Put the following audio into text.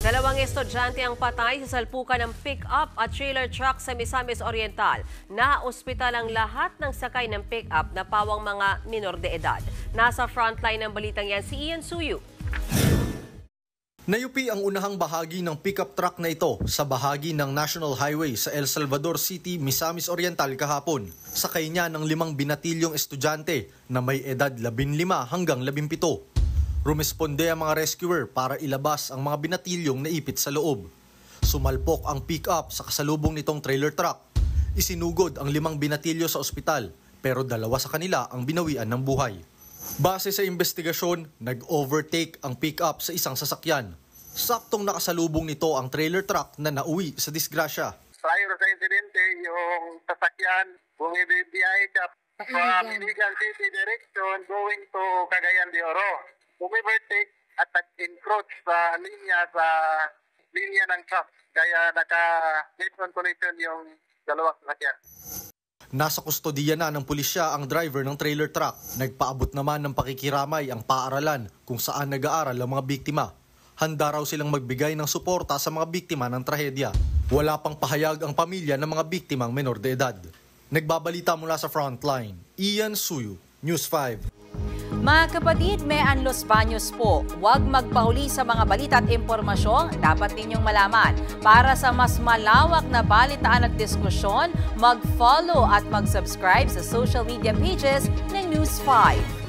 Dalawang estudyante ang patay sa salpukan ng pick-up at trailer truck sa Misamis Oriental. Naospital ang lahat ng sakay ng pick-up na pawang mga minor de edad. Nasa frontline ng balitang yan si Ian Suyu. Nayupi ang unahang bahagi ng pickup truck na ito sa bahagi ng National Highway sa El Salvador City, Misamis Oriental kahapon. Sakay niya ng 5 binatilyong estudyante na may edad 15 hanggang 17. Rumesponde ang mga rescuer para ilabas ang mga binatilyong naipit sa loob. Sumalpok ang pick-up sa kasalubong nitong trailer truck. Isinugod ang 5 binatilyo sa ospital pero 2 sa kanila ang binawian ng buhay. Base sa investigasyon, nag-overtake ang pick-up sa isang sasakyan. Saktong nakasalubong nito ang trailer truck na nauwi sa disgrasya. Prior sa insidente, yung sasakyan bumibiyahe siya from Iligan City direction going to Cagayan de Oro. Bumibertake at nag-encroach sa linya ng truck. Kaya naka-head-on collision yung dalawang sasakyan. Nasa kustodiya na ng pulisya ang driver ng trailer truck. Nagpaabot naman ng pakikiramay ang paaralan kung saan nag-aaral ang mga biktima. Handa raw silang magbigay ng suporta sa mga biktima ng trahedya. Wala pang pahayag ang pamilya ng mga biktimang menor de edad. Nagbabalita mula sa frontline, Ian Suyu, News 5. Mga kapatid, may Los Baños po. Huwag magpahuli sa mga balita at impormasyong dapat ninyong malaman. Para sa mas malawak na balitaan at diskusyon, mag-follow at mag-subscribe sa social media pages ng News 5.